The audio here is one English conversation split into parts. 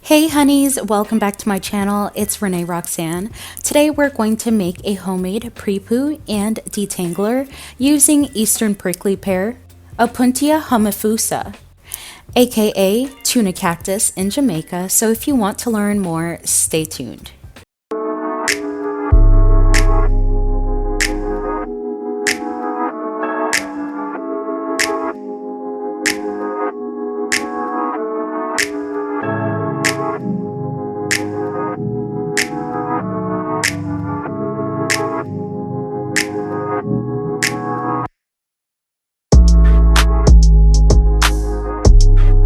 Hey honeys, welcome back to my channel. It's Renee Roxanne. Today we're going to make a homemade pre-poo and detangler using Eastern prickly pear, Opuntia Humifusa, aka Tuna Cactus in Jamaica. So if you want to learn more, stay tuned.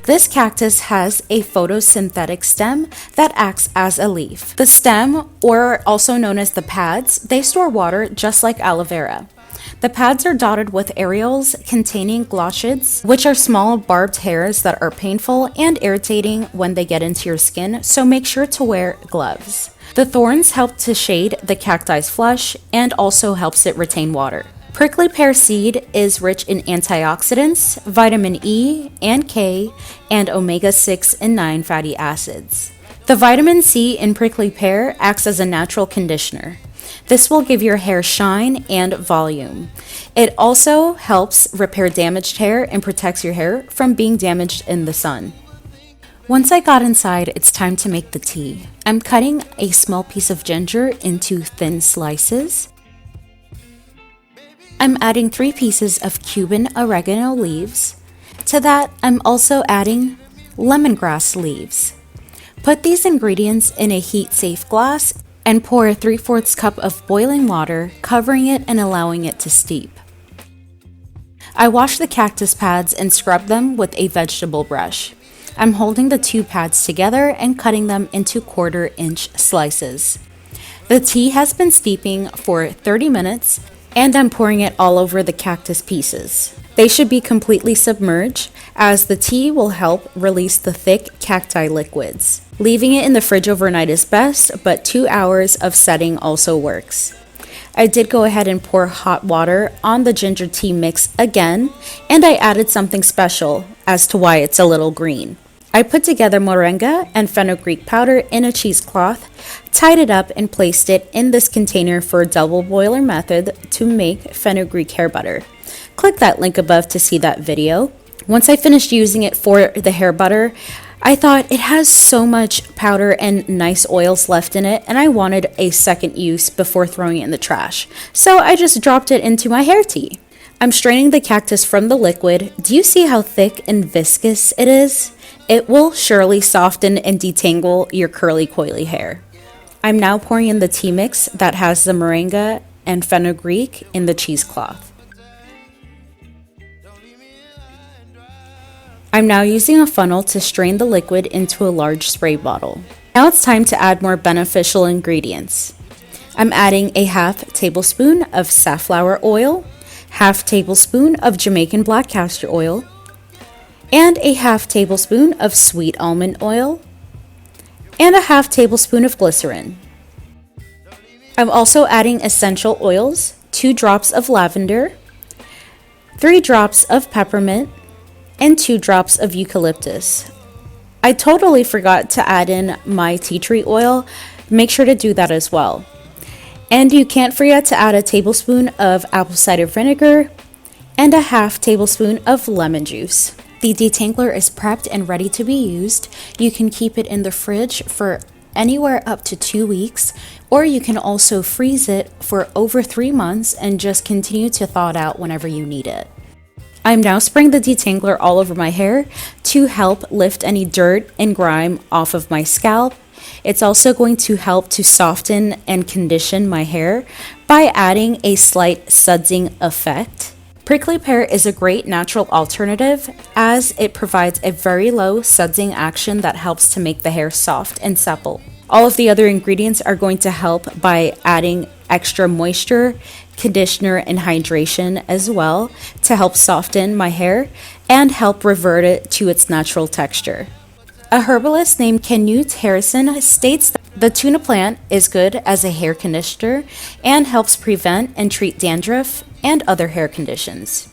This cactus has a photosynthetic stem that acts as a leaf. The stem, or also known as the pads, they store water just like aloe vera. The pads are dotted with areoles containing glochids, which are small barbed hairs that are painful and irritating when they get into your skin, so make sure to wear gloves. The thorns help to shade the cacti's flesh and also helps it retain water. Prickly pear seed is rich in antioxidants, vitamin E and K, and omega-6 and 9 fatty acids. The vitamin C in prickly pear acts as a natural conditioner. This will give your hair shine and volume. It also helps repair damaged hair and protects your hair from being damaged in the sun. Once I got inside, it's time to make the tea. I'm cutting a small piece of ginger into thin slices. I'm adding 3 pieces of Cuban oregano leaves. To that, I'm also adding lemongrass leaves. Put these ingredients in a heat-safe glass and pour a 3/4 cup of boiling water, covering it and allowing it to steep. I wash the cactus pads and scrub them with a vegetable brush. I'm holding the 2 pads together and cutting them into 1/4-inch slices. The tea has been steeping for 30 minutes, and I'm pouring it all over the cactus pieces. They should be completely submerged, as the tea will help release the thick cacti liquids. Leaving it in the fridge overnight is best, but 2 hours of setting also works. I did go ahead and pour hot water on the ginger tea mix again, and I added something special as to why it's a little green. I put together moringa and fenugreek powder in a cheesecloth, tied it up, and placed it in this container for a double boiler method to make fenugreek hair butter. Click that link above to see that video. Once I finished using it for the hair butter, I thought it has so much powder and nice oils left in it, and I wanted a second use before throwing it in the trash. So I just dropped it into my hair tea. I'm straining the cactus from the liquid. Do you see how thick and viscous it is? It will surely soften and detangle your curly coily hair. I'm now pouring in the tea mix that has the moringa and fenugreek in the cheesecloth. I'm now using a funnel to strain the liquid into a large spray bottle. Now it's time to add more beneficial ingredients. I'm adding a 1/2 tablespoon of safflower oil, 1/2 tablespoon of Jamaican black castor oil, and a 1/2 tablespoon of sweet almond oil, and a 1/2 tablespoon of glycerin. I'm also adding essential oils, 2 drops of lavender, 3 drops of peppermint, and 2 drops of eucalyptus. I totally forgot to add in my tea tree oil. Make sure to do that as well. And you can't forget to add a tablespoon of apple cider vinegar and a 1/2 tablespoon of lemon juice. The detangler is prepped and ready to be used. You can keep it in the fridge for anywhere up to 2 weeks, or you can also freeze it for over 3 months and just continue to thaw it out whenever you need it. I'm now spraying the detangler all over my hair to help lift any dirt and grime off of my scalp. It's also going to help to soften and condition my hair by adding a slight sudsing effect. Prickly pear is a great natural alternative as it provides a very low sudsing action that helps to make the hair soft and supple. All of the other ingredients are going to help by adding extra moisture, conditioner, and hydration as well to help soften my hair and help revert it to its natural texture. A herbalist named Knut Harrison states that the tuna plant is good as a hair conditioner and helps prevent and treat dandruff and other hair conditions.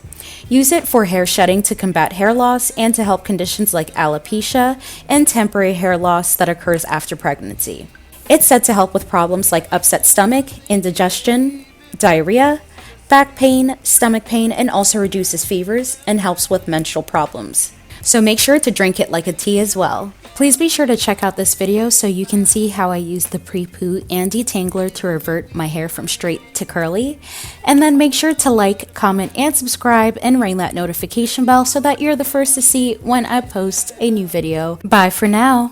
Use it for hair shedding to combat hair loss and to help conditions like alopecia and temporary hair loss that occurs after pregnancy. It's said to help with problems like upset stomach, indigestion, diarrhea, back pain, stomach pain, and also reduces fevers and helps with menstrual problems. So make sure to drink it like a tea as well. Please be sure to check out this video so you can see how I use the pre-poo and detangler to revert my hair from straight to curly. And then make sure to like, comment, and subscribe and ring that notification bell so that you're the first to see when I post a new video. Bye for now.